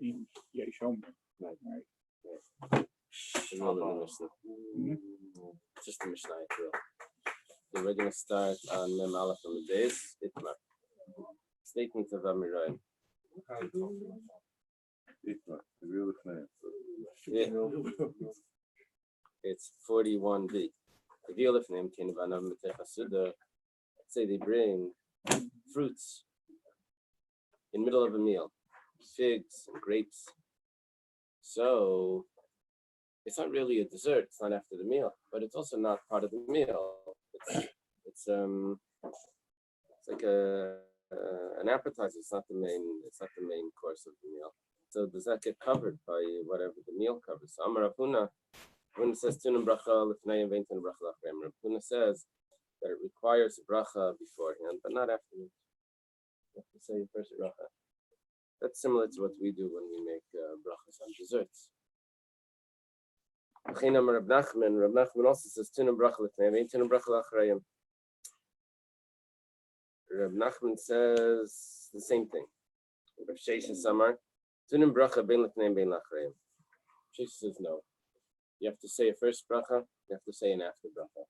Yeah, you show me. Right. Right. Just the Mishnah. So we're going to start on Mem Aleph from the Bais. Itmar. Statement of Amirai. Yeah. It's 41b. If you live name say they bring fruits in the middle of a meal, figs and grapes. So it's not really a dessert. It's not after the meal, but it's also not part of the meal. It's like an appetizer. It's not the main course of the meal. So does that get covered by whatever the meal covers? So Amar Rapuna, when it says Tunam Bracha Lefnei and Veintan Bracha Lachrem, Rapuna says that it requires a bracha beforehand, but not afterwards. You have to say first bracha. That's similar to what we do when we make brachas on desserts. Rab Nachman also says Tunam Bracha Lefnei and Veintan Bracha Lachrem. Rab Nachman says the same thing. Rav Shesha Samar, Tunim bracha bein lefnei bein lachrei. Shesha says no. You have to say a first bracha. You have to say an after bracha.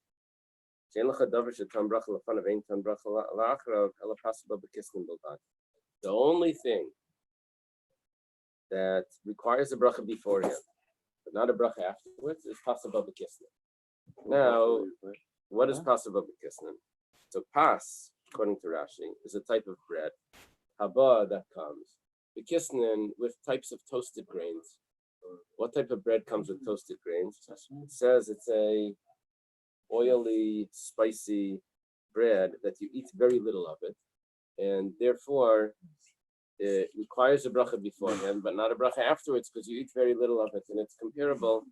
Shein lecha davar shetam bracha lefanav ein tam bracha la'achrav ela pasaba b'kisnim b'lbad. The only thing that requires a bracha beforehand, but not a bracha afterwards, is pasaba b'kisnim. Now, what is pasaba b'kisnim? So pas, according to Rashi, is a type of bread. Haba that comes. B'kisnin with types of toasted grains. What type of bread comes with toasted grains? It says it's a oily, spicy bread that you eat very little of it, and therefore it requires a bracha beforehand, but not a bracha afterwards because you eat very little of it, and it's comparable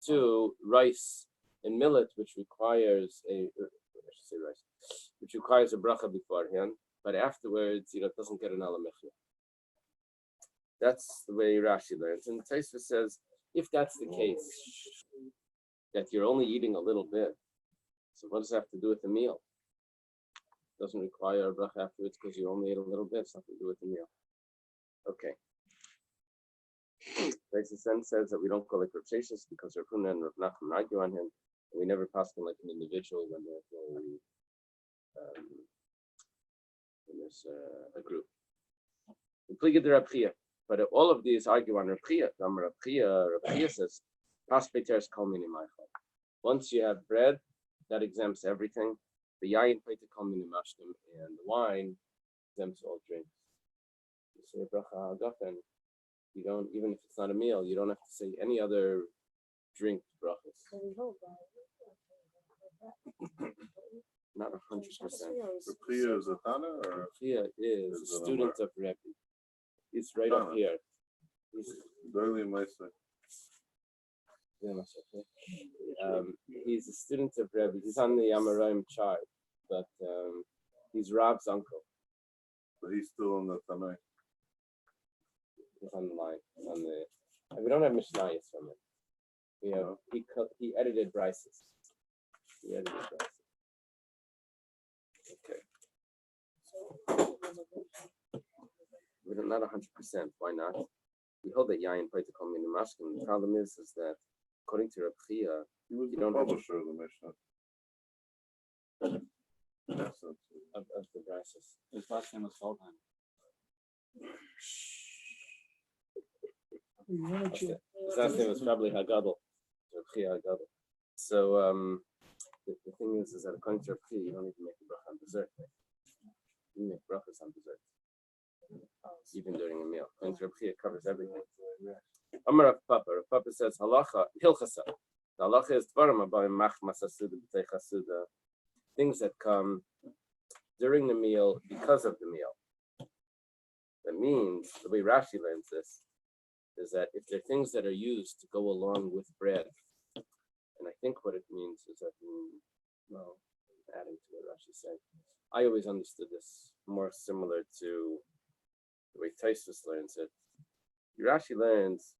to rice and millet, which requires a bracha beforehand, but afterwards, it doesn't get an alamechia. That's the way Rashi learns. And Taisva says, if that's the case, that you're only eating a little bit, so what does that have to do with the meal? It doesn't require a bracha afterwards because you only ate a little bit. It's nothing to do with the meal. Okay. Taisva then says that we don't call it Rav Sheshes because Rav Huna and Rav Nachman argue on him. And we never pass him like an individual when there's a group. But all of these argue on Rav Chia. Rav Chia says, once you have bread, that exempts everything. The yayin paita kol mini mashkim, and the wine exempts all drinks. You say bracha agafen, you don't, even if it's not a meal, you don't have to say any other drink brachas. Not 100%. Rav Chia is a Tana, or Rav Chia is a student of Rabbi. He's right up here. He's a student of Rabbi. He's on the Amoraim chart, but he's Rab's uncle. But he's still on the Tanai. He's on the line. We don't have Mishnayos from him. We have, he edited Baises. Okay. We're not 100%. Why not? We hold that Yayin played to call me the Mashkin. The problem is that according to Rav Chia, you don't publisher of the Mishnah. Of the Brachos. His last name was Feldheim. His last name was probably Hagadol. Rav Chia Hagadol. So the thing is that according to Rav Chia, you don't even make a bracha on dessert. You make brachas on dessert. Even during a meal. And Rav Chia covers everything. Amar Rav Papa. Rav Papa says, halacha, hilchasa. The halacha is dvarim abayim machmas hasuda b'tei chasuda. Things that come during the meal because of the meal. That means, the way Rashi learns this, is that if there are things that are used to go along with bread, and I think what it means is that, adding to what Rashi said, I always understood this more similar to the way Taisvus learns it. Rashi learns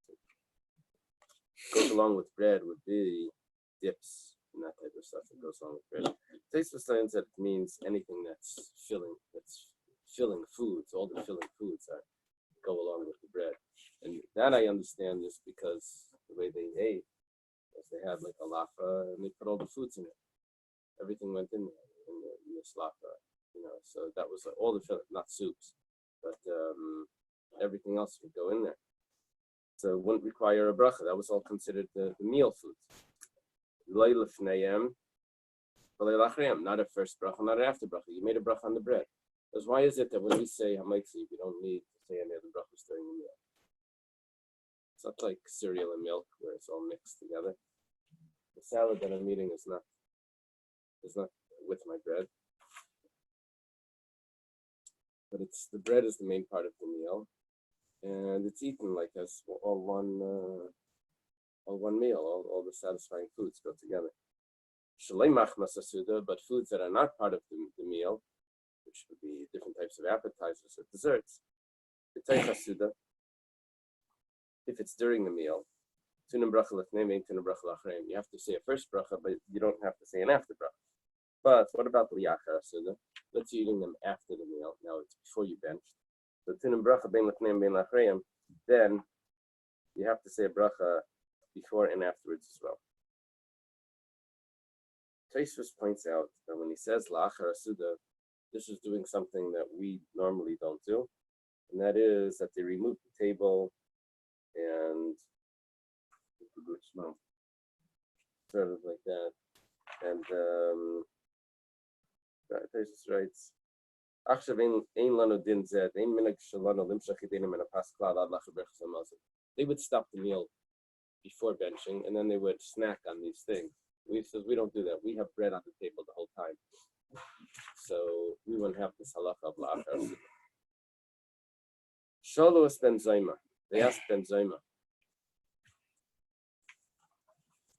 goes along with bread would be dips and that type of stuff that goes along with bread. Taisvus learns that it means anything that's filling foods, all the filling foods that go along with the bread. And That I understand is because the way they ate was they had like a lafa and they put all the foods in it. Everything went in there in this lafa, So that was all the filling, not soups, but everything else would go in there. So it wouldn't require a bracha. That was all considered the meal foods. Not a first bracha, not an after bracha. You made a bracha on the bread. Because why is it that when we say hamaitzi, we don't need to say any other brachas during the meal? It's not like cereal and milk where it's all mixed together. The salad that I'm eating is not with my bread. But the bread is the main part of the meal, and it's eaten like as all one meal. All the satisfying foods go together. But foods that are not part of the meal, which would be different types of appetizers or desserts, if it's during the meal, you have to say a first bracha, but you don't have to say an after bracha. But what about the liyachar suda? Let's say you're eating them after the meal. Now it's before you bench. So then you have to say a bracha before and afterwards as well. Tosfos points out that when he says la'achar suda, this is doing something that we normally don't do, and that is that they remove the table and it's a good smell, sort of like that. And Tosfos writes, they would stop the meal before benching, and then they would snack on these things. We don't do that. We have bread on the table the whole time, so we wouldn't have this halacha of la'achar. Shalos ben Zayma. They asked Ben Zayma.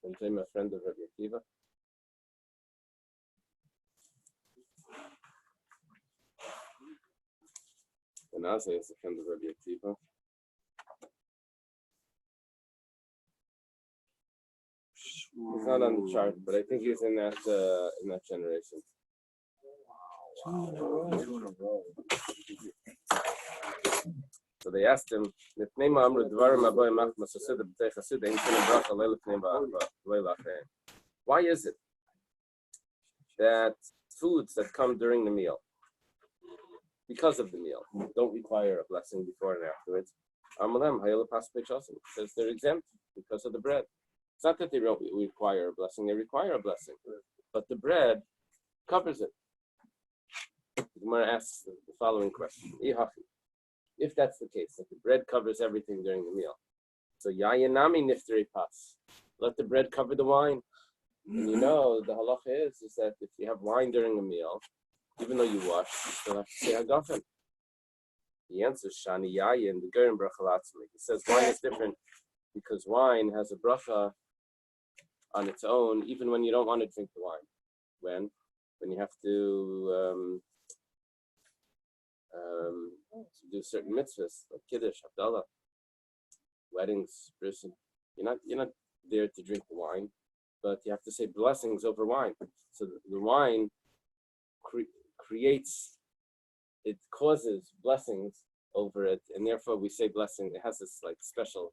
Ben Zayma, a friend of Rabbi Akiva. Ben Azai is a friend of Rabbi Akiva. He's not on the chart, but I think he's in that generation. So they asked him, why is it that foods that come during the meal, because of the meal, don't require a blessing before and afterwards? Because they're exempt because of the bread. It's not that they don't require a blessing, they require a blessing, but the bread covers it. The Gemara asks the following question. If that's the case, that the bread covers everything during the meal, so yayanami nifteri pas, let the bread cover the wine. And the halacha is that if you have wine during a meal, even though you wash, you still have to say hagafen. The answer is shani yayin, the gerin bracha latzmi. He says wine is different because wine has a bracha on its own, even when you don't want to drink the wine. When you have to do certain mitzvahs like kiddush, havdalah, weddings, bris. You're not there to drink the wine, but you have to say blessings over wine. So the wine it causes blessings over it, and therefore we say blessing. It has this like special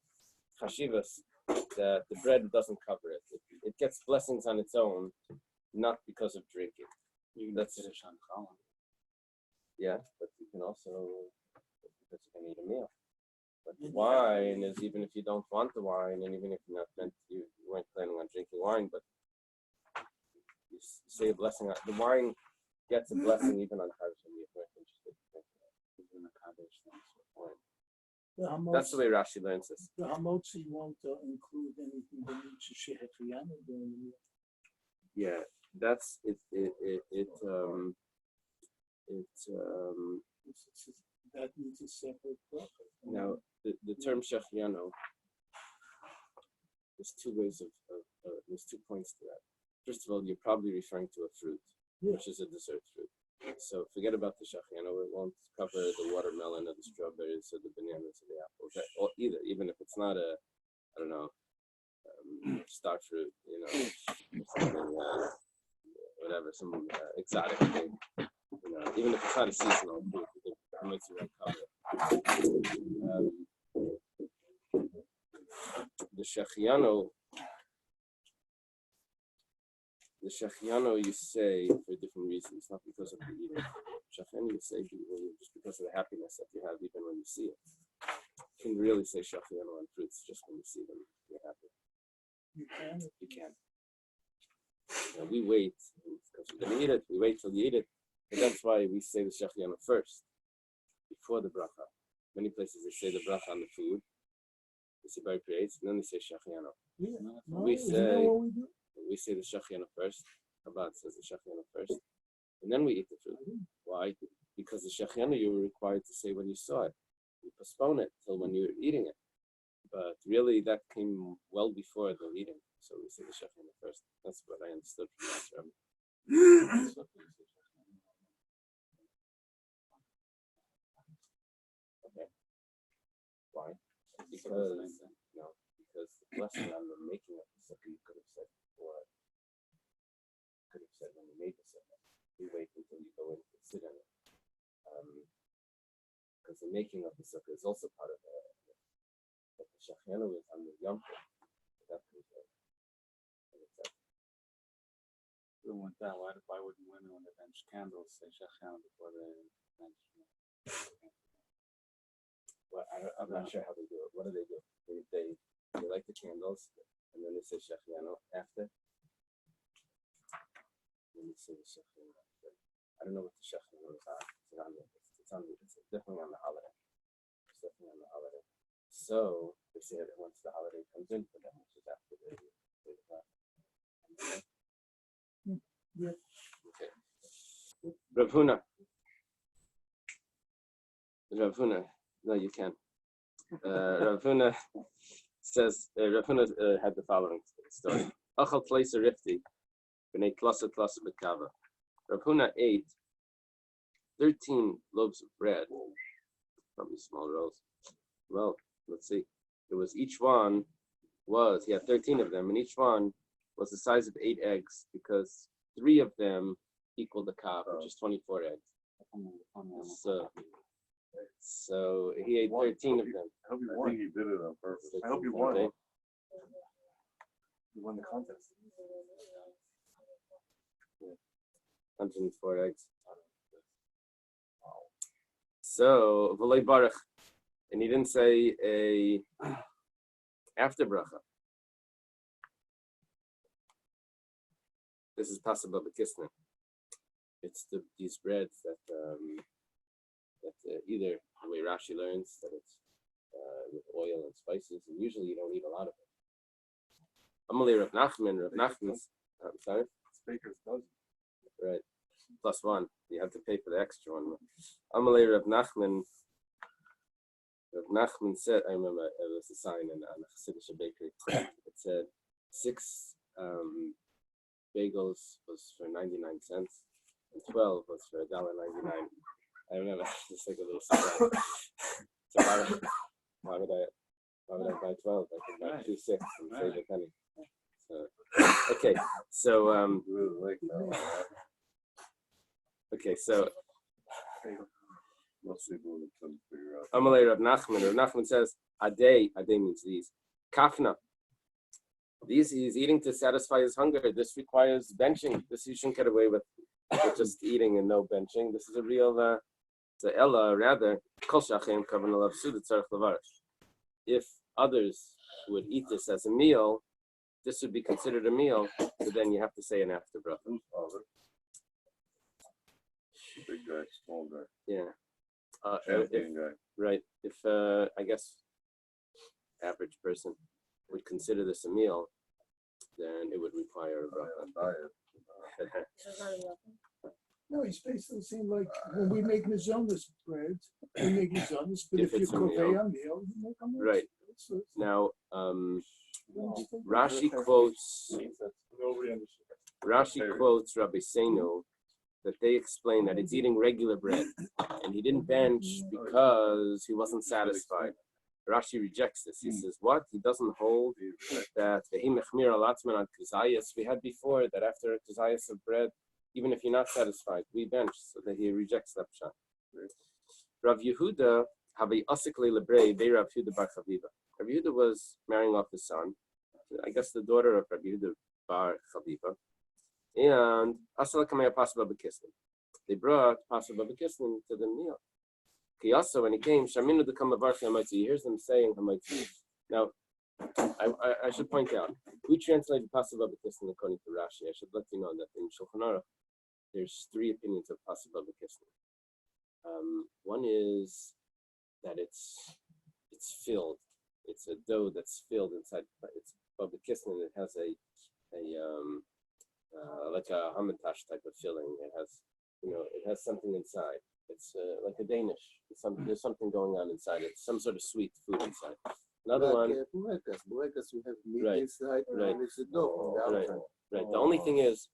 chashivas that the bread doesn't cover it. It gets blessings on its own, not because of drinking. That's it. Yeah, but you can also, because you can eat a meal. But the wine is, even if you don't want the wine, and even if you're not meant to, you weren't planning on drinking wine, but you say a blessing. The wine gets a blessing even on Kaddish when you weren't interested in drinking it. Even the Kaddish wine. That's the way Rashi learns this. The hamotzi won't include anything that needs to shehetriyana during the meal. Yeah, that's it. That needs a separate bracha. Now, the term shechiano, there's two ways there's 2 points to that. First of all, you're probably referring to a fruit, which is a dessert fruit. So forget about the shechiano. It won't cover the watermelon or the strawberries or the bananas or the apples, or either, even if it's not a, I don't know, star fruit, something, whatever, some exotic thing. Even if it's not a seasonal fruit, it makes it cover it. the shechiano you say for different reasons, not because of the eating. Shechiano you say just because of the happiness that you have even when you see it. You can really say shechiano on fruits just when you see them, you're happy. You can. You can't. We wait because we're going to eat it. We wait till you eat it. And that's why we say the shechiano first, before the bracha. Many places they say the bracha on the food. They say by praise, and then they say shechiano. Yeah. No, We isn't say- that what we do? We say the shechiano first. Chabad says the shechiano first, and then we eat the food. Why? Because the shechiano you were required to say when you saw it. You postpone it till when you were eating it. But really, that came well before the eating. So we say the shechiano first. That's what I understood from that, Rabbi. Okay. Why? Because the blessing on the making of the sukkah you could have said before. Could have said when you made the sukkah. You wait until you go in and sit on it. Because the making of the sukkah is also part of it. But the shechianu is on the Yom Tov. That comes out. With that, why wouldn't women when they bench candles say shachan before they bench? Well, I'm not sure how they do it. What do? They light the candles and then they say shechianu after. Then they say the shechianu after. I don't know what the shechianu is on. It's definitely on the holiday. It's definitely on the holiday. So they say that once the holiday comes in for them, which is after the Yeah. Okay. Rav Huna. No, you can't. Rav Huna says, Rav Huna had the following story. Achal tleisa rifti, b'nei klasa b'kava. Rav Huna ate 13 loaves of bread, probably small rolls. Well, let's see. It was he had 13 of them, and each one was the size of 8 eggs, because 3 of them equal the kav, which is 24 eggs. So he ate 13 of them. I think he did it on purpose. I hope you won. Okay. You won the contest. 104 eggs. So, v'lei barach, and he didn't say a after bracha. This is possible b'kisne. It's these breads that either the way Rashi learns that it's with oil and spices, and usually you don't eat a lot of it. Amalei Rav Nachman's. I'm sorry. It's baker's dozen. Right. +1. You have to pay for the extra one. Amalei Rav Nachman. Rav Nachman said, I remember it was a sign on a Hasidic bakery. It said 6 bagels was for 99 cents, and 12 was for $1.99. I remember just like a little surprise. So why would I buy 12? I could buy 2 6 and save a penny. So okay, so okay, so Most people couldn't figure out. Amalei Rav Nachman. Rav Nachman says, Adei means these. Kafna. These he's eating to satisfy his hunger. This requires benching. This you shouldn't get away with just eating and no benching. This is a real the Ella, rather, Kol Shachem Kavan Alav Suda Tzarech Levarish. If others would eat this as a meal, this would be considered a meal, so then you have to say an after bracha. Who's father? Big guy, small guy, champion guy. Right. If I guess average person would consider this a meal, then it would require a bracha. Diet. No, it's basically same like when we make mizonos bread, we make mizonos, but If if you it's a convey meal. a meal, you make a meal. Right. So, Now, you understand? Rashi quotes Nobody understood. Rashi quotes Rabbi Seinu that they explain that it's eating regular bread, and he didn't bench because he wasn't satisfied. Rashi rejects this. He says, what? He doesn't hold that the himechmir alatzman on kazayas. We had before that after a kazayas of bread, even if you're not satisfied, we bench, so that he rejects that pshat. Rav Yehuda have a asikle lebrei be Rav Yehuda bar Chaviva. Rabbi Yehuda was marrying off his son, I guess the daughter of Rabbi Yehuda bar Chaviva, and Asala Kamei Pasaba Bekislim. They brought Pasaba Bekislim to the meal. Kiyasa, when he came, Shaminu the Kamavarchi Hamaitzi, he hears them saying Hamaitzi. Now, I should point out, we translated Pasaba Bekislim according to Rashi. I should let you know that in Shulchan Aruch, there's three opinions of Pasaba Bekislim. One is that it's filled. It's a dough that's filled inside. It's Bekislim. It has a like a hamantash type of filling. It has, it has something inside. It's like a Danish. There's something going on inside. It's some sort of sweet food inside. Another one. Burekas, you have meat Right, inside, right. and it's a dough. Right. The only thing is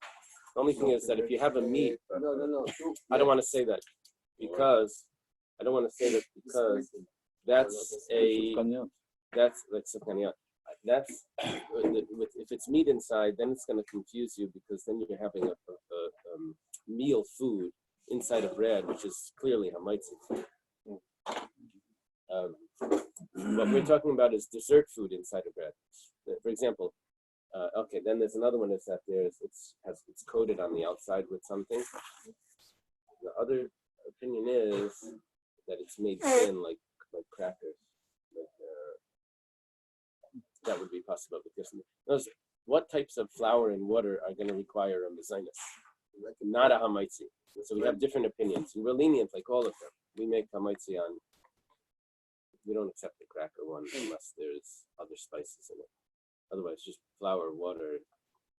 that if you have a meat, No. I don't want to say that because that's like sukanya. That's if it's meat inside, then it's going to confuse you because then you're having a meal food inside of bread, which is clearly hamaitzi. What we're talking about is dessert food inside of bread. For example, then there's another one is that it's coated on the outside with something. The other opinion is that it's made thin like crackers. That would be possible because what types of flour and water are going to require a mezainis? Not a hamaitzi. So we have different opinions. And we're lenient like all of them. We make hamaitzi on. We don't accept the cracker one unless there's other spices in it. Otherwise, just flour, water,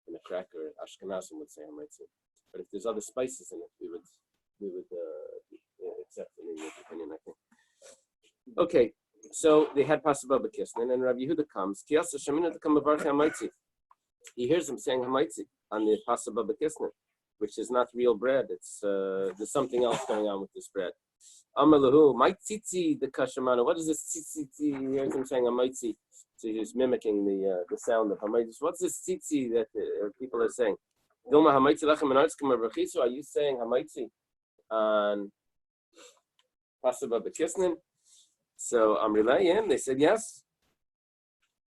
and a cracker. Ashkenazim would say hamaitzi. But if there's other spices in it, we would accept the lenient opinion, I think. Okay. So they had Pasaba Bekisnin, and Rabbi Yehuda comes. He hears him saying Hamaitzi on the Pasaba Bekisnin, which is not real bread. It's there's something else going on with this bread. Amalahu, my tzitzi the kashamana. What is this tzitzi? He hears him saying Hamaitzi. So he's mimicking the sound of Hamaitzi. What's this tzitzi that people are saying? Dilma Hamaitzi lechem and artzkim Rachisu. Are you saying Hamaitzi on Pasaba Bekisnin? So Amrilayim, they said yes.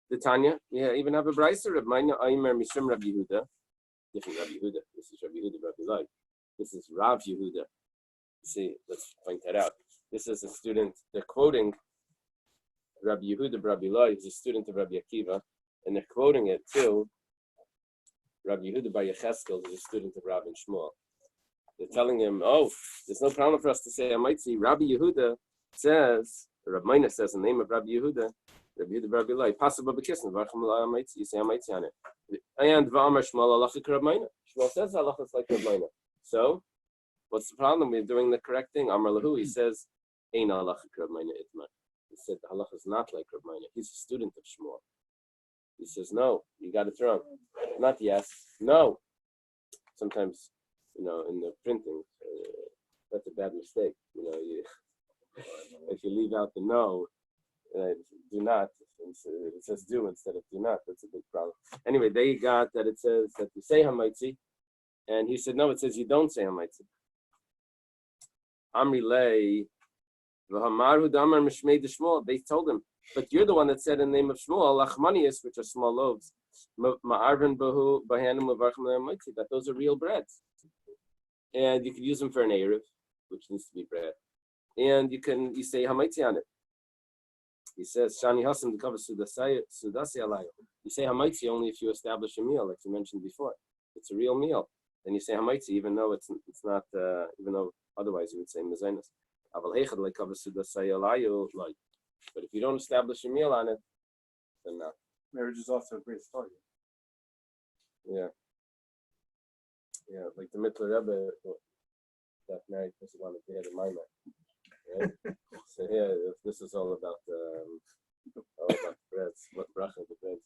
The Tanya, even have a brayser of Maina Aimer Mishum Rabbi Yehuda. Different Rabbi Yehuda. This is Rabbi Yehuda, Rabbi Eily. This is Rav Yehuda. See, let's point that out. This is a student. They're quoting Rabbi Yehuda, Rabbi Eily, who's a student of Rabbi Akiva, and they're quoting it to Rabbi Yehuda Bar Yecheskel, who's a student of Rabbi Shmuel. They're telling him, there's no problem for us to say I might see. Rabbi Yehuda says. Rabbi Mina says in the name of Rabbi Yehuda, Rabbi Eily, Pasaba Bekisnin, you say Hamaitzi on it. And V'amar Shmuel halachic Rabbi Mina. Shmuel says halacha is like Rabbi Mina. So, what's the problem? We're doing the correct thing. Amar Lahu, he says, Ein halachic Rabbi Mina itmar. He said the halacha is not like Rabbi Mina. He's a student of Shmuel. He says, no, you got it wrong. Not yes, no. Sometimes, in the printing, that's a bad mistake. If you leave out the no, do not, it says do instead of do not. That's a big problem. Anyway, they got that it says that you say hamaitzi, and he said no, it says you don't say hamaitzi. Amri lei v'hamaru damar mishmei d'Shmuel. They told him, but you're the one that said in the name of Shmuel lachmanias, which are small loaves, ma'arvin bahu bahanim levarchim hamaitzi. That those are real breads, and you could use them for an erev, which needs to be bread. And you say hamaitzi on it. He says shani hasim to cover sudasi alayo. You say hamaitzi only if you establish a meal, like you mentioned before. It's a real meal. Then you say hamaitzi, even though it's not. Even though otherwise you would say mezainas. Aval heichad like cover sudasi alayo. Like, but if you don't establish a meal on it, then not. Marriage is also a great story. Yeah, like the Mittler Rebbe got married because he wanted to have a minor. Right? So this is all about breads. What bracha the breads?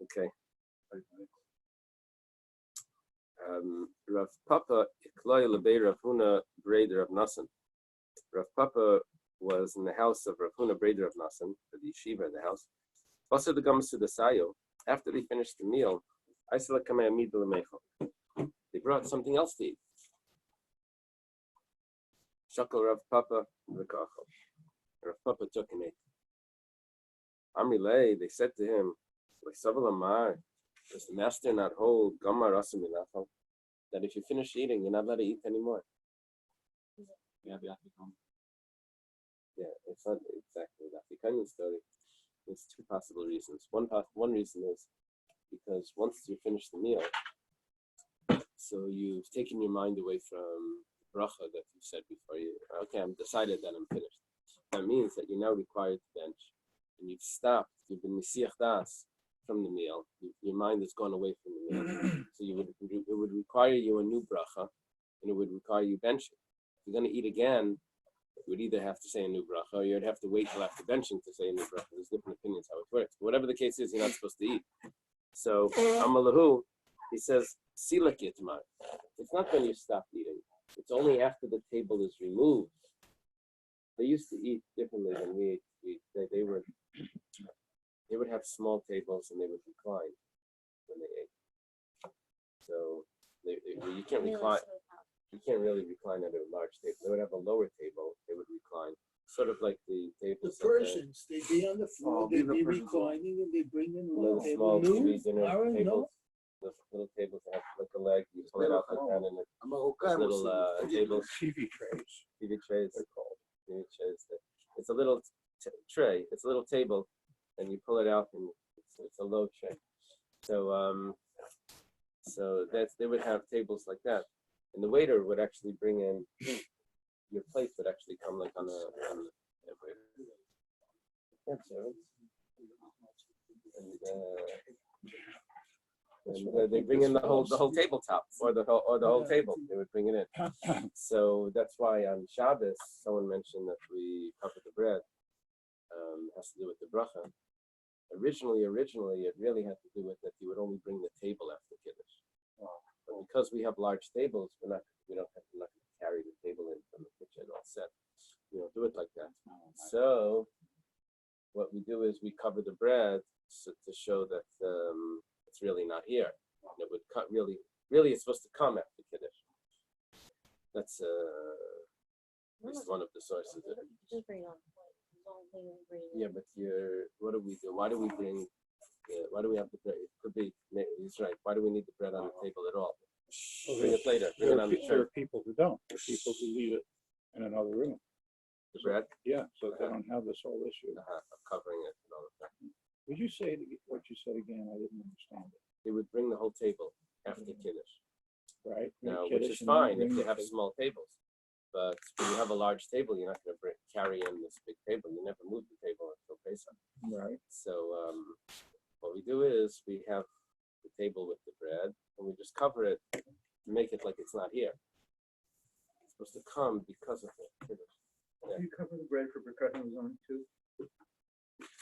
Okay. Rav Papa Ikloy Lebei Rav Huna Breder of Nasan. Rav Papa was in the house of Rav Huna Breder of Nasan, the yeshiva in the house. Also the Gamas to the Sayo. After they finished the meal, they brought something else to eat. Shakal Rav Papa Rekacho. Rav Papa took and ate. Amrilei, they said to him, does the master not hold that if you finish eating, you're not allowed to eat anymore? Yeah, the African. Yeah, it's not exactly that. The Kenyan story, there's two possible reasons. One reason is because once you finish the meal, so you've taken your mind away from bracha that you said before you, okay, I'm decided that I'm finished. That means that you're now required to bench. And you've stopped, you've been misiach das from the meal. Your mind has gone away from the meal. So it would require you a new bracha, and it would require you benching. If you're going to eat again, you would either have to say a new bracha, or you'd have to wait till after benching to say a new bracha. There's different opinions how it works. But whatever the case is, you're not supposed to eat. So, Amalahu, he says, silak yitmar. It's not when you stop eating. It's only after the table is removed. They used to eat differently than we eat. They would have small tables and they would recline when they ate. So you can't recline. You can't really recline at a large table. They would have a lower table. They would recline, sort of like the The tables. Persians, they'd be on the floor, they'd be reclining, and they bring in one table. Small TV dinner Aaron, tables. The little tables that have like a leg. You pull it out like that, and it's little tables. TV trays. TV trays. They're called TV trays. It's a little tray. It's a little table, and you pull it out, and it's a low tray. So they would have tables like that, and the waiter would actually bring in your plate would actually come like on the waiter. And they bring in the whole tabletop or the whole table. They would bring it in. So that's why on Shabbos someone mentioned that we cover the bread. Has to do with the bracha. Originally, it really had to do with that you would only bring the table after Kiddush. But because we have large tables, we don't have to carry the table in from the kitchen all set. We don't do it like that. So what we do is we cover the bread to show that it's really not here. And it would cut really it's supposed to come after Kiddush. That's at least one of the sources. Just bring it on. Yeah, but what do we do? Why do we have the bread? It could be, he's right. Why do we need the bread on the table at all? Bring it later. Bring it on the There are shirt. people who don't. There are people who leave it in another room. The bread? Yeah, so they don't have this whole issue. Of covering it and all of that. Would you say what you said again? I didn't understand it. They would bring the whole table after Kiddush. Right? Now, Kiddush which is and then fine if bring you the have table. small tables. But when you have a large table, you're not going to carry in this big table. You never move the table until Pesach. Right. So what we do is we have the table with the bread, and we just cover it to make it like it's not here. It's supposed to come because of it. Do you cover the bread for Birkat Hamazon too?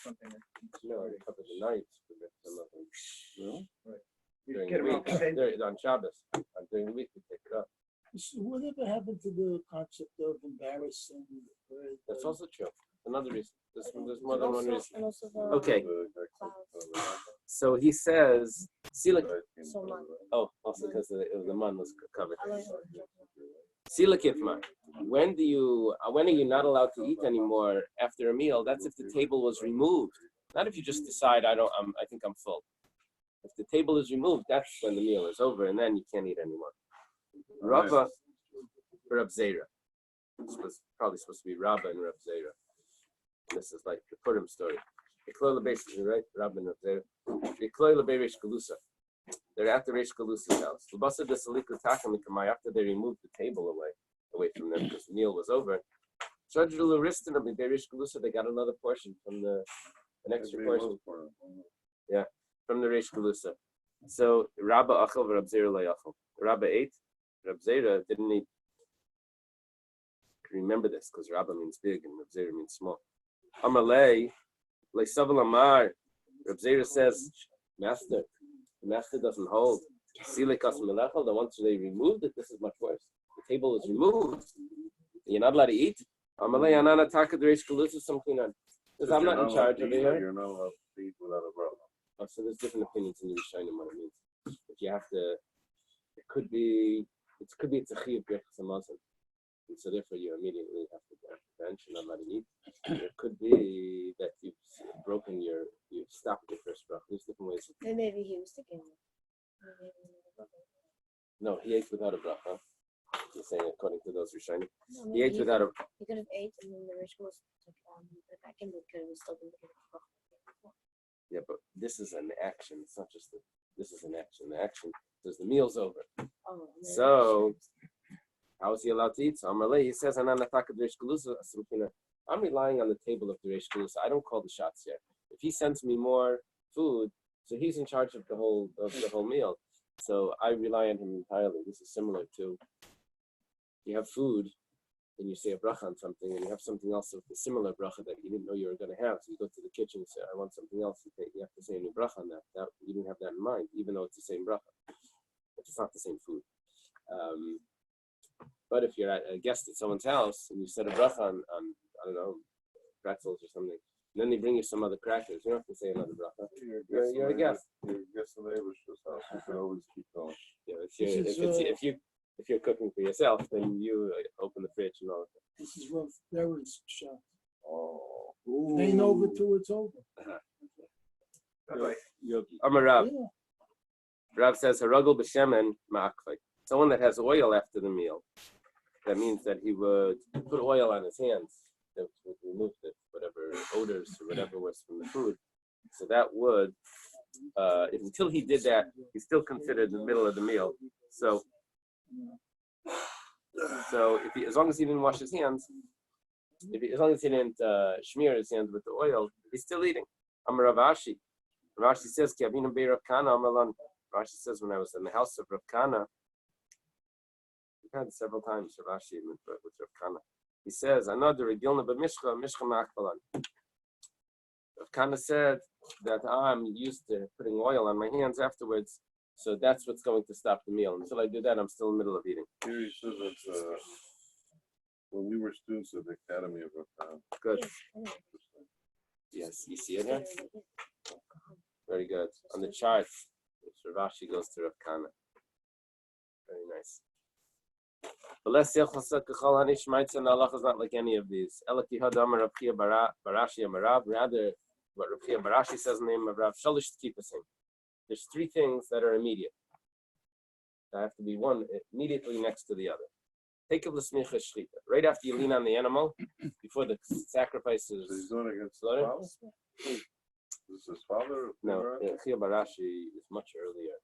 Something like No, they cover the nights for some of them. Really? Right. You During get the them week, off the table. on Shabbos. During the week, we take it up. So whatever happened to the concept of embarrassing the bread? That's also true. Another reason. There's more than one reason. And also the Okay. clouds. So he says, So much. oh, also because the man was covered. I like Silakitma. When are you not allowed to eat anymore after a meal? That's if the table was removed. Not if you just decide I think I'm full. If the table is removed, that's when the meal is over, and then you can't eat anymore. Rabba for Rab Zera. This was probably supposed to be Rabba and Rab Zera. This is like the Purim story. Right? Rabba and Rab Zera. They're at the Reish Galusa's house. After they removed the table away from them because the meal was over. They got another portion from an extra portion. Yeah, from the Reish Galusa. So Rabba achel v'Rab Zera lo yachel. Rabba ate. Rab Zera didn't eat. Remember this because Rabba means big and Rab Zera means small. Amalei le'savel amar. Rab Zera says, Master, the master doesn't hold. Silikas melechel. The once they removed it, this is much worse. The table is removed. You're not allowed to eat. Amalei anana taka the Reish Galusa something on. Because I'm not in charge of it here. You're not allowed to eat without a brother. Oh, so there's different opinions in the Rishonim what it means. But you have to. It could be it's a chiyuv brachos hamazon, and so therefore you immediately have to bench and not letting eat. It could be that you've stopped your first bracha. There's different ways. And maybe he was thinking. No, he ate without a bracha. He's saying according to those Rishonim. No, He ate without a. He could have ate and then the rich was back in the could have still been looking. Yeah, but this is an action. It's not just this is an action. The action says the meal's over. Oh, So how is he allowed to eat? So he says, I'm relying on the table of the Reish Galusa. I don't call the shots yet. If he sends me more food, so he's in charge of the whole meal. So I rely on him entirely. This is similar to you have food and you say a bracha on something, and you have something else of the similar bracha that you didn't know you were going to have. So you go to the kitchen and say, I want something else. You have to say a new bracha on that. You didn't have that in mind, even though it's the same bracha. But it's not the same food. But if you're at a guest at someone's house and you set a bracha on I don't know, pretzels or something, and then they bring you some other crackers, you don't have to say another bracha. You're a guest. You're a guest of the Eibishter's house. You can always keep going. Yeah, if you're cooking for yourself, then you open the fridge and all of that. This is rough. That was shot. Oh. Ain't over till it's over. Amar Rav. Yeah. Rav says, Haragul b'shemen ma'akvay. Someone that has oil after the meal, that means that he would put oil on his hands that would remove whatever odors or whatever was from the food. So that would, until he did that, he's still considered in the middle of the meal. So as long as he didn't wash his hands, as long as he didn't smear his hands with the oil, he's still eating. Amar Rav Ashi. Rav Ashi says, Ki Avinu bei Rav Kana Amalan. Rav Ashi says, when I was in the house of Rav Kana, we've had several times Rav Ashi with Rav Kana. He says, another Regilna b'mishcha, mishcha ma'akbalan. Rav Kana said that I'm used to putting oil on my hands afterwards, so that's what's going to stop the meal. Until I do that, I'm still in the middle of eating. Here he says that when we were students at the Academy of Good. Yes, you see it here? Very good. On the chart, Rav Ashi goes to Rav Kana. Very nice. But let's say Allah is not like any of these. Rather, what Rav Chia Barashi says in the name of Rav Shalish to keep the same. There's three things that are immediate. There have to be one immediately next to the other. Take of the smicha shchita. Right after you lean on the animal, before the sacrifice is So he's doing it against slaughtered. his father? Is this his father? No, Rav Chia Barashi is much earlier.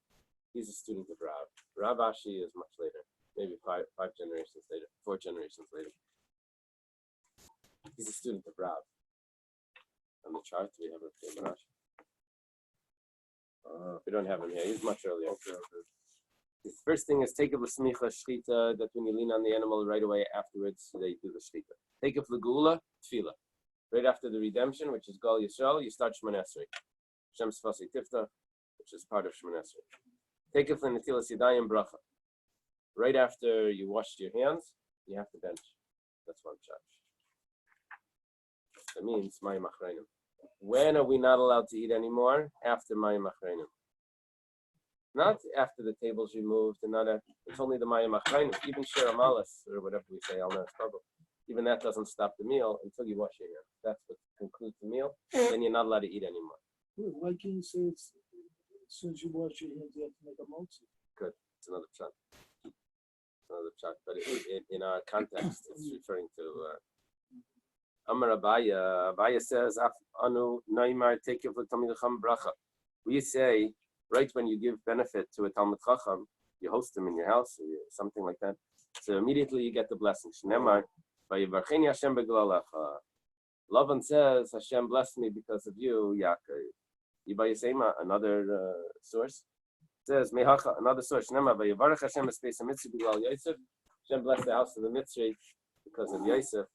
He's a student of Rav. Rav Ashi is much later. Maybe five generations later, 4 generations later. He's a student of Rav. On the chart, we have Rav Chia Barashi. We don't have him here. He's much earlier. Okay. The first thing is take of the smicha shchita, that when you lean on the animal right away afterwards, they do the shchita. Take of the gula, tefillah. Right after the redemption, which is Gal Yisrael, you start Shemon Esrei. Shem Sfasi Tifta, which is part of Shemon Esrei. Take of the netilas yadayim bracha. Right after you washed your hands, you have to bench. That's one shot. That means mayim achreinim. When are we not allowed to eat anymore? After mayim achreinim. Not after the table's removed, and not after, it's only the mayim achreinim. Even shir amalas, or whatever we say, al trouble. Even that doesn't stop the meal until you wash your hands. That's what concludes the meal. Then you're not allowed to eat anymore. Why can't you say it's as soon as you wash your hands, you have to make a motzah? Good. It's another shot. But in our context, it's referring to Amar Abaya. Abaya says, "Anu naimar tekev l'talmid chacham bracha." We say right when you give benefit to a talmid chacham, you host him in your house or something like that. So immediately you get the blessing. Shneimar vayivarcheni Hashem beglalecha. Lavan says, "Hashem blessed me because of you, Yaakov." Yibayisema, another source. Says Mehacha, another source. Nema vayivarach Hashem espeis mitzvah b'glal Yosef. Hashem blessed the house of the mitzvah because of Yosef.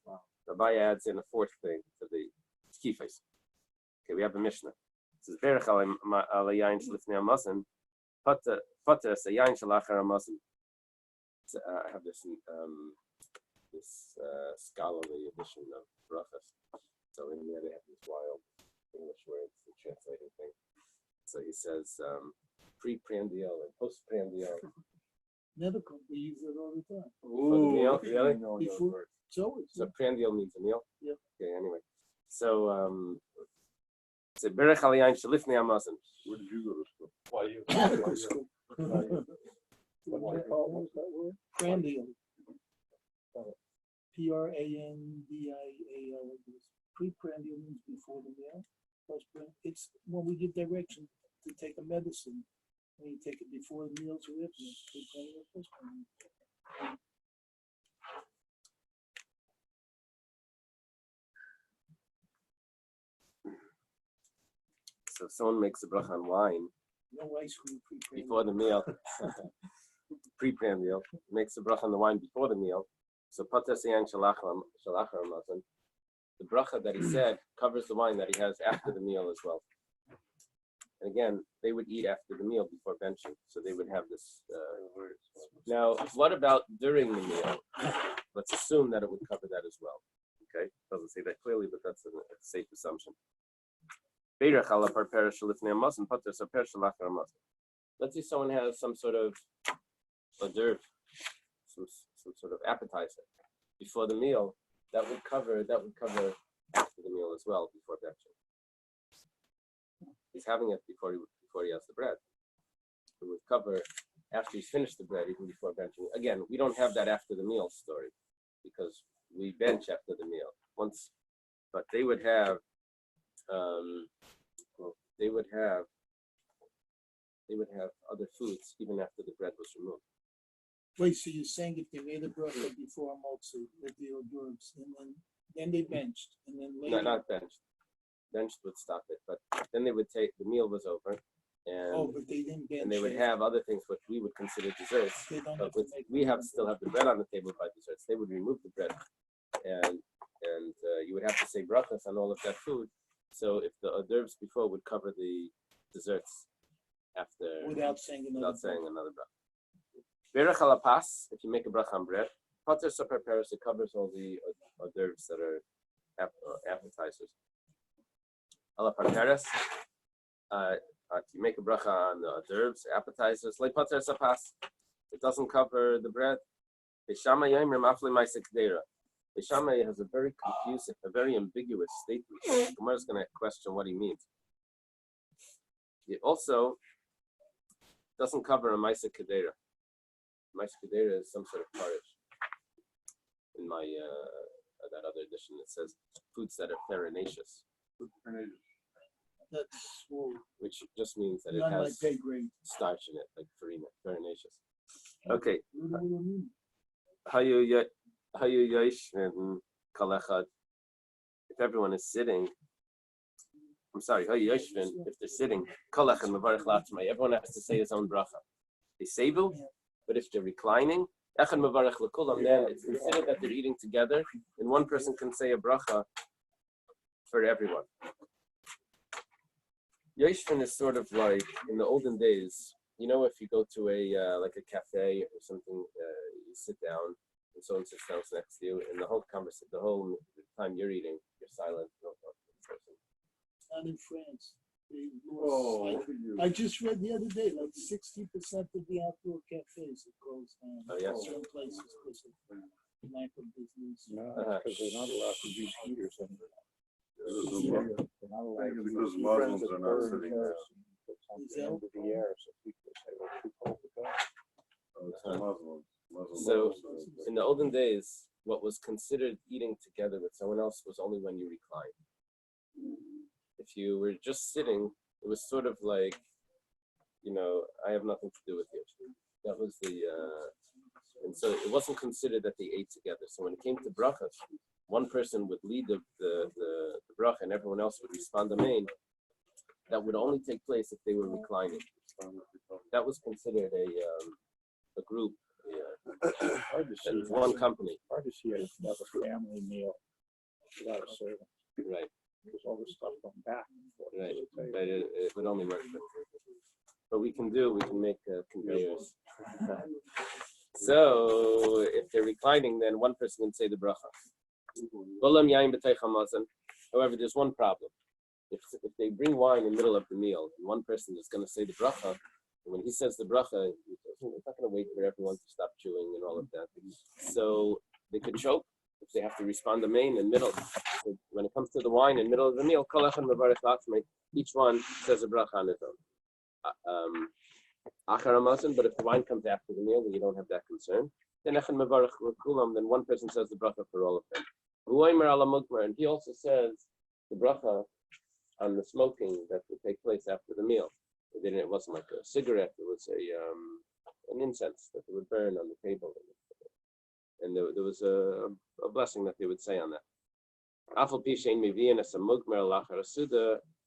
Rabbi adds in a fourth thing to the kifes. Okay, we have a Mishnah. It says Berach al yain shlifnei hamazon, pater yain shalachar hamazon. I have this scholarly edition of Brachos. So in there they have these wild English words, the translating thing. So he says pre-prandial and post-prandial. medical, they use it all the time. For the meal, really? Before, so it's, So prandial means a meal? Yep. Okay, anyway. So, so Berech Aliyain Shalifnei Hamazon. Where did you go to school? Why you? medical school. What was that word? Prandial. Prandial. Pre-prandial means before the meal. It's when we give direction to take a medicine. When you take it before the meal's with, pre-prandial, postprandial. So if someone makes a bracha on wine No ice cream pre-prandial. before the meal, pre-prandial, makes a bracha on the wine before the meal. So Pater Siyan Shalachar Hamazon. The bracha that he said covers the wine that he has after the meal as well. And again, they would eat after the meal before benching, so they would have this. Now, what about during the meal? Let's assume that it would cover that as well. Okay, doesn't say that clearly, but that's a safe assumption. Let's say someone has some sort of hors d'oeuvre, some sort of appetizer before the meal. That would cover after the meal as well before benching. He's having it before he has the bread. It would cover after he's finished the bread, even before benching. Again, we don't have that after the meal story because we bench after the meal once, but they would have other foods even after the bread was removed. Wait, so you're saying if they made a bracha before Motzi with the hors d'oeuvres, and then they benched, and then later. No, not benched. Benched would stop it, but then they would take the meal was over, and But they didn't bench. and they would have other things which we would consider desserts. They don't But have to make. we still have the bread on the table by desserts. They would remove the bread, and you would have to say brachas on all of that food. So if the hors d'oeuvres before would cover the desserts after Without saying another. another bracha. Berach alapas, if you make a bracha on bread, pater super paris, it covers all the hors d'oeuvres that are appetizers. Alapateres, if you make a bracha on the hors d'oeuvres, appetizers, like pater sapas, it doesn't cover the bread. Bishama yomer mafli ma'aseh kedera. Bishama has a very confusing, a very ambiguous statement. Gemara is going to question what he means. It also doesn't cover a ma'aseh kedera. Ma'aseh kedera is some sort of porridge. In my that other edition, it says foods that are farinaceous, That's all. which just means that it Not like has pay grade. starch in it, like farinaceous. Okay. What do you mean? Hayu yoshvin kalechad. If everyone is sitting, I'm sorry. Hayu yoshvin. If they're sitting, kalechad mevarich latzmai. Everyone has to say his own bracha. They sevu, but if they're reclining, echad mevarich lekulam. Then it's considered that they're eating together, and one person can say a bracha for everyone. Yoshvin is sort of like in the olden days. You know, if you go to a like a cafe or something, you sit down and someone sits down next to you, and the whole conversation, the whole time you're eating, you're silent. You don't talk to the person. Not in France. They lost, I just read the other day, like 60% of the outdoor cafes it goes down. Oh, yeah? Certain places because of lack of business. Because they're not allowed to use heaters in there. They're not allowed to Because use Muslims heaters are in not the sitting air. there. It's on the end of the air, so people say, well, too cold to go. It's Muslims. Muslims So also. in the olden days, what was considered eating together with someone else was only when you reclined. If you were just sitting, it was sort of like, I have nothing to do with you. That was and so it wasn't considered that they ate together. So when it came to brachas, one person would lead the bracha and everyone else would respond amen. That would only take place if they were reclining. That was considered a group, Hard to see. one company. Hard to see it as a family meal without a servant. Right. There's all this stuff going back and forth. Right, but it would only work. But we can make conveyors. So if they're reclining, then one person can say the bracha. However, there's one problem. If they bring wine in the middle of the meal, and one person is going to say the bracha, and when he says the bracha, it's not going to wait for everyone to stop chewing and all of that. So they could choke if they have to respond to main and middle. So when it comes to the wine in middle of the meal, each one says a bracha on its own. But if the wine comes after the meal, then you don't have that concern. Then one person says the bracha for all of them. And he also says the bracha on the smoking that would take place after the meal. It wasn't like a cigarette; it was an incense that they would burn on the table, and there was a blessing that they would say on that.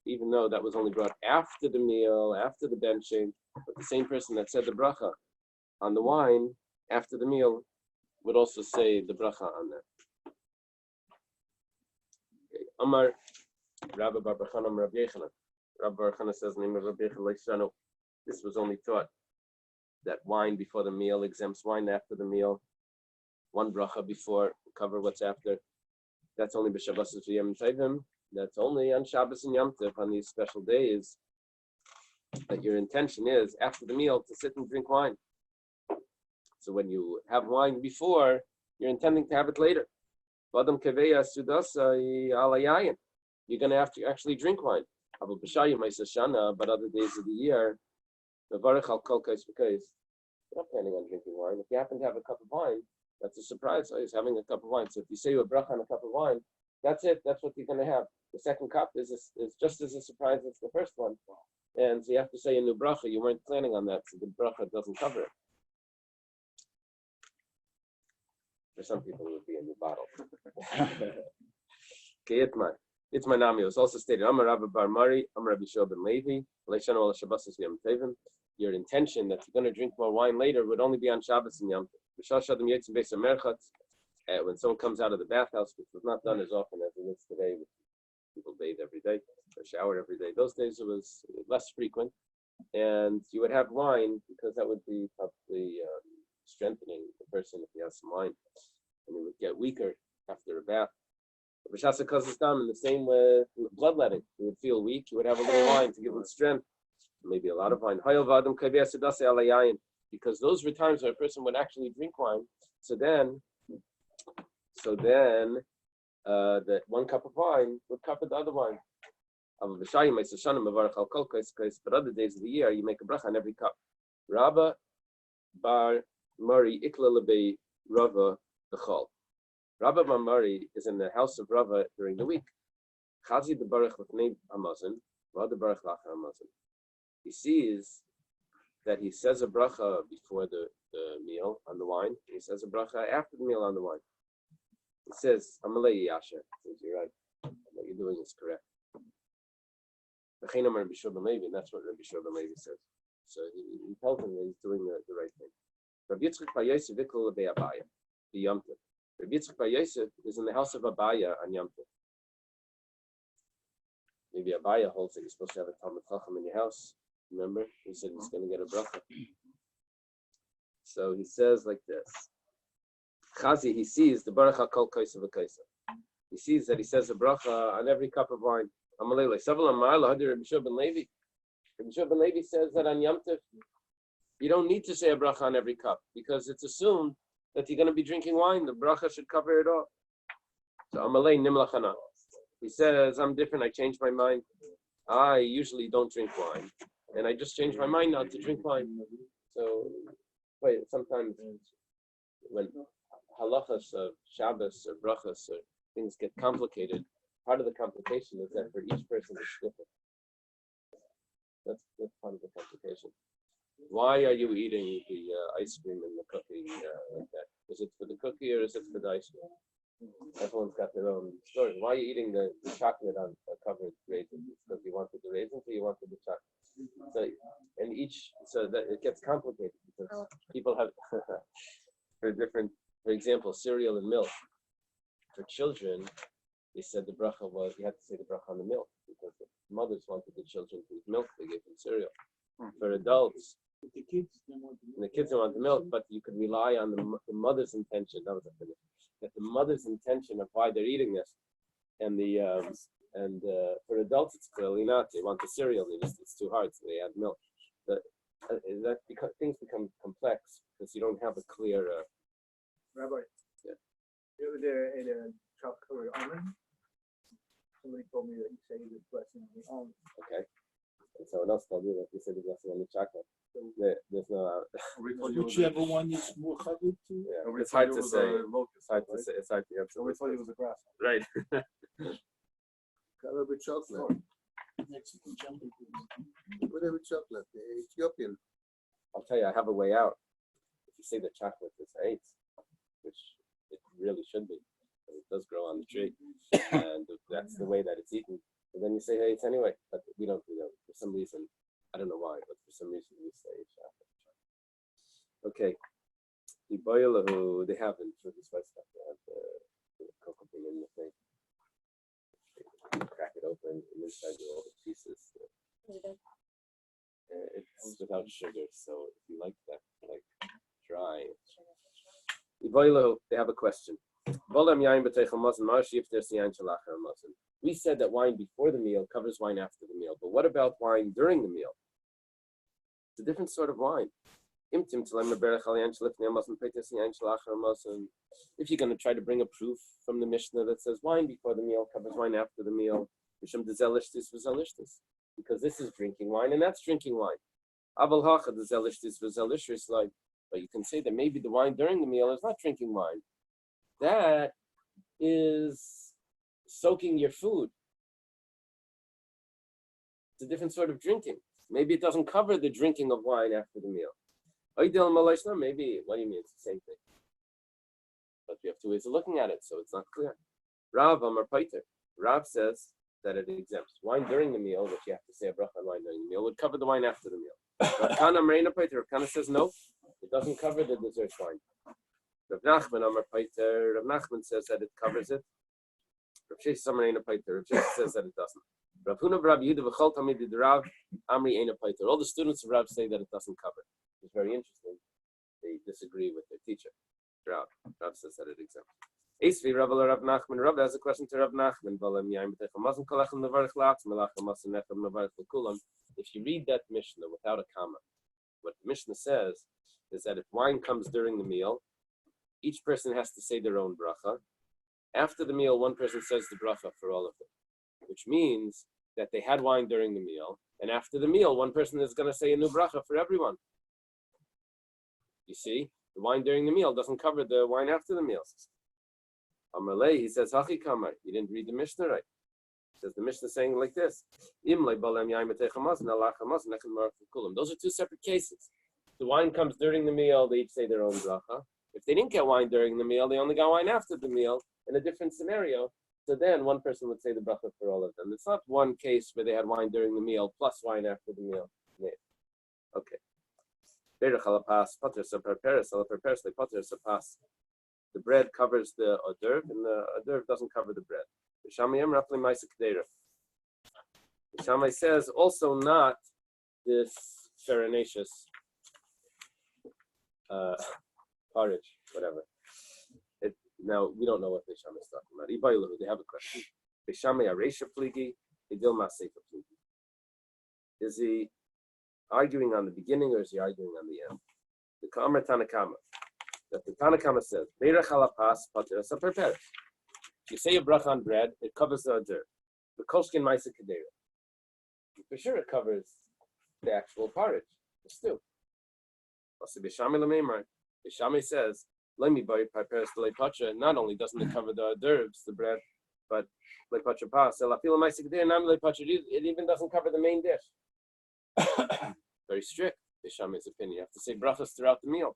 Even though that was only brought after the meal, after the benching, but the same person that said the bracha on the wine after the meal would also say the bracha on that. Okay. Amar Rabbi Bar Bachanam Rabbi Yechanan. Rabbi Bar Bachanam says in the name of Rabbi Yechanan, this was only taught that wine before the meal exempts wine after the meal. One bracha before, cover what's after. That's only b'Shabbos v'Yom Tovim. That's only on Shabbos and Yom Tov on these special days. That your intention is after the meal to sit and drink wine. So when you have wine before, you're intending to have it later. You're going to have to actually drink wine. But other days of the year, you're not planning on drinking wine. If you happen to have a cup of wine, that's a surprise. He's having a cup of wine. So if you say a bracha on a cup of wine, that's it. That's what you're going to have. The second cup is just as a surprise as the first one. And so you have to say a new bracha. You weren't planning on that, so the bracha doesn't cover it. For some people, it would be a new bottle. Okay, it's my nami. It was also stated, Amar Rabbi Bar Mari, Amar Rabbi Shua ben Levi, your intention that you're going to drink more wine later would only be on Shabbos and Yom Tov. When someone comes out of the bathhouse, which was not done as often as it is today, people bathe every day, or shower every day. Those days it was less frequent, and you would have wine because that would be probably strengthening the person if he has some wine, and he would get weaker after a bath. In the same way with bloodletting, he would feel weak. He would have a little wine to give him strength, maybe a lot of wine. Because those were times where a person would actually drink wine. So then that one cup of wine would cover the other wine. But other days of the year, you make a bracha on every cup. Rabba Bar Mari Ikla Lebei Rava Bechol. Rabba Bar Mari is in the house of Rava during the week. Chazi the Baruch Lefnei Hamazon, V'ad Baruch Lachar Hamazon. He sees that he says a bracha before the meal on the wine. He says a bracha after the meal on the wine. He says, Amalei Yasher. Says, you're right. What you're doing is correct. And that's what Rabbi Shua ben Levi says. So he tells him that he's doing the right thing. Rabbi Yitzchak Bar Yosef Vikol Lebei Abaya, the Yom Tov. Rabbi Yitzchak Bar Yosef is in the house of Abaya on Yom Tov. Maybe Abaya holds that you're supposed to have a Talmud Chacham in your house. Remember? He said he's going to get a bracha. So he says like this. Chazi, he sees the Baruch HaKol Kaisa V'Kaisa. He sees that he says a bracha on every cup of wine. Amalei Sevel Amar Lahadi Rabbi Shua ben Levi. Rabbi Shua ben Levi says that on Yom Tov, you don't need to say a bracha on every cup because it's assumed that you're going to be drinking wine. The bracha should cover it all. So Amalei Nimlachana. He says, I'm different. I changed my mind. I usually don't drink wine, and I just changed my mind now to drink wine. So, sometimes when halachas of Shabbos or brachas or things get complicated, part of the complication is that for each person it's different. That's part of the complication. Why are you eating the ice cream and the cookie like that? Is it for the cookie or is it for the ice cream? Everyone's got their own story. Why are you eating the chocolate on covered raisins? Because you wanted the raisins or you wanted the chocolate? So that it gets complicated because people have for example, cereal and milk. For children, they said the bracha was, you had to say the bracha on the milk because the mothers wanted the children to eat milk, they gave them cereal. For adults, the kids didn't want the milk, but you could rely on the mother's intention. That was a finish. That the mother's intention of why they're eating this, and for adults it's clearly not. They want the cereal. It's too hard, so they add milk. that things become complex because you don't have a clear. Rabbi. Yeah. The other day I ate a chocolate almond. Somebody told me that you say this blessing on the almond. Okay. And someone else told you that you said the blessing on the chocolate. There's no. We told you it was a- Whichever one is more covered to. Yeah, nobody it's told hard you to it was say. a locust, It's hard to right? say. It's hard to answer. Nobody this told you it question. was a grass. Right. Color with chocolate. Mexican jungle food. Whatever chocolate, the Ethiopian. I'll tell you, I have a way out. If you say that chocolate is eight, which it really should be, but it does grow on the tree, and that's the way that it's eaten. And then you say, hey, it's anyway, but we don't do that for some reason. I don't know why, but for some reason we say chocolate. Okay. The boil who they haven't for this white stuff. They have the cocoa bean in the thing. Crack it open, and inside are all the pieces. Is it done? It's without sugar, so if you like that, like dry. Sure, that's They have a question. We said that wine before the meal covers wine after the meal, but what about wine during the meal? It's a different sort of wine. If you're going to try to bring a proof from the Mishnah that says wine before the meal covers wine after the meal, because this is drinking wine and that's drinking wine. But you can say that maybe the wine during the meal is not drinking wine. That is soaking your food. It's a different sort of drinking. Maybe it doesn't cover the drinking of wine after the meal. Maybe, what do you mean? It's the same thing. But we have two ways of looking at it, so it's not clear. Rav Amar Paiter. Rav says that it exempts wine during the meal, which you have to say a bracha on wine during the meal, would cover the wine after the meal. Rav Kana Marina Paiter. Rav Kana says no, it doesn't cover the dessert wine. Rav Nachman Amar Paiter. Rav Nachman says that it covers it. Rav Sheshes Amar Eina Paiter. Rav Sheshes says that it doesn't. Rav Huna Rav Yehuda v'chol Talmidei Rav Amri Eina Paiter. All the students of Rav say that it doesn't cover. It's very interesting. They disagree with their teacher. Rav says that it exempts. Esvi Rav Rav Nachman. Rav has a question to Rav Nachman. If you read that Mishnah without a comma, what the Mishnah says is that if wine comes during the meal, each person has to say their own bracha. After the meal, one person says the bracha for all of them, which means that they had wine during the meal, and after the meal, one person is going to say a new bracha for everyone. You see, the wine during the meal doesn't cover the wine after the meal. Amalei, he says, Hachi Kamar, you didn't read the Mishnah right. He says the Mishnah saying like this. Those are two separate cases. The wine comes during the meal, they each say their own bracha. If they didn't get wine during the meal, they only got wine after the meal in a different scenario. So then one person would say the bracha for all of them. It's not one case where they had wine during the meal plus wine after the meal. Yeah. Okay. The bread covers the hors d'oeuvre, and the hors d'oeuvre doesn't cover the bread. The Shammai says also not this farinaceous porridge, whatever. Now we don't know what the Shammai is talking about. They have a question. The Shammai aresha pligi, idilma sefer pligi. Is he arguing on the beginning or is he arguing on the end? The Kamar Tanakama. That the Tanakama says, Beirach halapas pater asa perperes. If you say a bracha on bread, it covers the hors d'oeuvre. The kolshkin ma'isa kedera. For sure it covers the actual porridge, the stew. Also, Bishami Lameimar. Bishami says, Lemi by perperes the lepacha. Not only doesn't it cover the hors d'oeuvres, the bread, but lepacha pas. Elafila ma'isa kedera, nam lepacha. It even doesn't cover the main dish. Very strict, Bishami's opinion. You have to say brachas throughout the meal.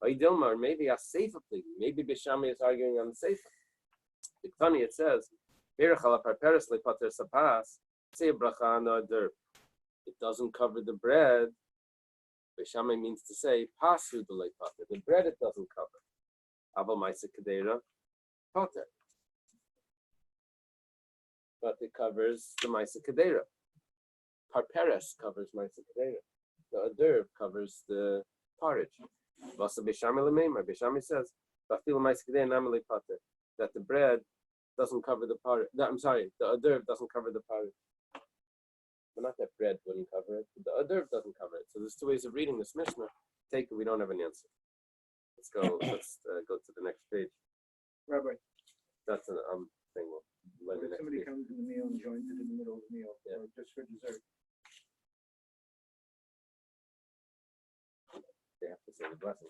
Or maybe a sefer plea. Maybe Bishami is arguing on the sefer. It's funny, it says, say a bracha on the hors d'oeuvre. It doesn't cover the bread. Bishami means to say, pasu the lepater. The bread it doesn't cover. Ava ma'isa kedera, pater. But it covers the ma'isa kedera. Parperes covers ma'isa kedera. The hors d'oeuvre covers the porridge. Bishami says that the bread doesn't cover the porridge. The hors d'oeuvre doesn't cover the porridge. but not that bread wouldn't cover it. The other doesn't cover it. So there's two ways of reading this Mishnah. Take it, we don't have an answer. Let's go to the next page. Rabbi, That's an thing. We'll learn the if next somebody page. comes to the meal and joins it in the middle of the meal, Yeah. or just for dessert, They have to say the blessing.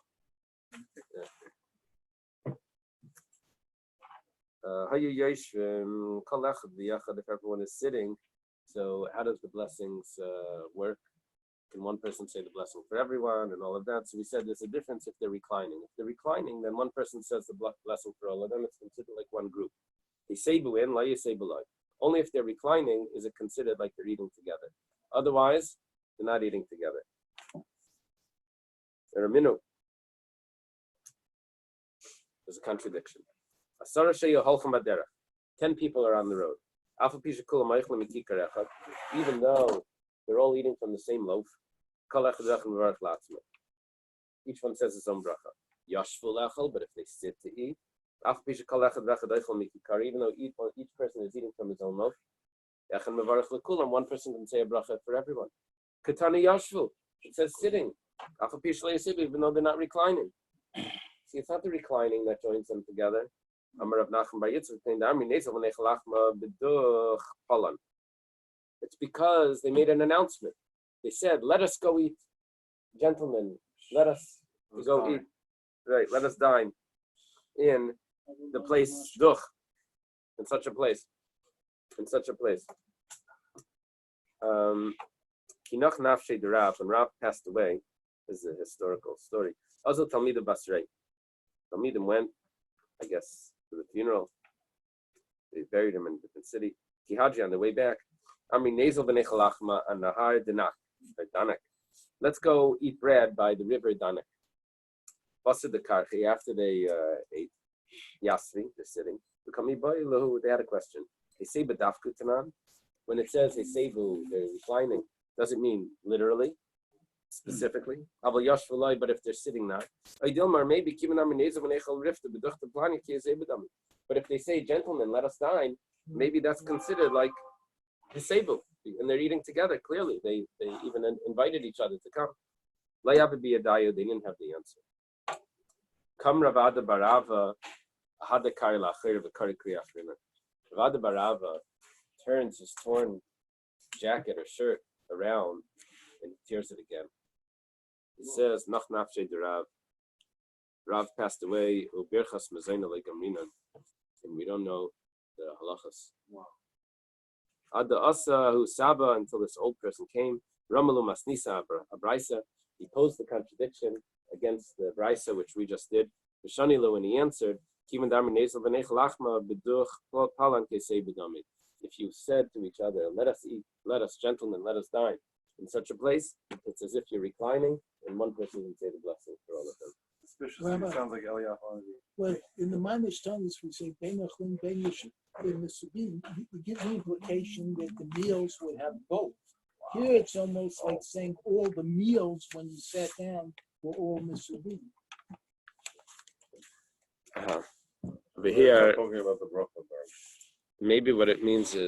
If everyone is sitting, so how does the blessings work? Can one person say the blessing for everyone and all of that? So we said there's a difference if they're reclining. If they're reclining, then one person says the blessing for all of them. It's considered like one group. Only if they're reclining is it considered like they're eating together. Otherwise, they're not eating together. There's a contradiction. 10 people are on the road. Even though they're all eating from the same loaf, each one says his own bracha. But if they sit to eat, even though each person is eating from his own loaf, one person can say a bracha for everyone. It says sitting, even though they're not reclining. See, it's not the reclining that joins them together. It's because they made an announcement. They said, let us go eat. Gentlemen, let us go eat. Right, let us dine in the place, duch, in such a place. Kinach nafshe de Rav, when Rav passed away, this is a historical story. Also, Talmidim Basrei. Talmidim went, I guess, to the funeral. They buried him in a different city. Kihaji on the way back. Amri Nezel b'nechalachma and Nahar Danak. Let's go eat bread by the river Danak. Basad the Karchi, after they ate, Yasri, they're sitting. They had a question. They say Badafku Tanan. When it says they say they're reclining, does it mean literally, specifically? But if they're sitting now, but if they say, gentlemen, let us dine, maybe that's considered like disabled, and they're eating together. Clearly, they even invited each other to come. They didn't have the answer. Come Ravada Barava, Ravada Barava turns his torn jacket or shirt around and tears it again. He says, Nach nafshe de Rav. Rav passed away, Ubirchas Mazayna like Amrinan, and we don't know the halachas. Ad Asa who Saba, until this old person came, Ramalu Masnisa Abraisa, he posed the contradiction against the Braisa which we just did. Vishanilu, when he answered, Kiman Darmi Nezel V'nech Lachma B'duch Palan Kesei B'damid. If you said to each other, let us eat, let us, gentlemen, let us dine, in such a place, it's as if you're reclining, and one person can say the blessing for all of them. Suspiciously, it sounds like Eily. Well, in the Manish Tanis, we say Benachlim Benish in the Subin, we give the implication that the meals would have both. Here it's almost like saying all the meals when you sat down were all Misubin. Over here, Talking about the bracha. maybe what it means is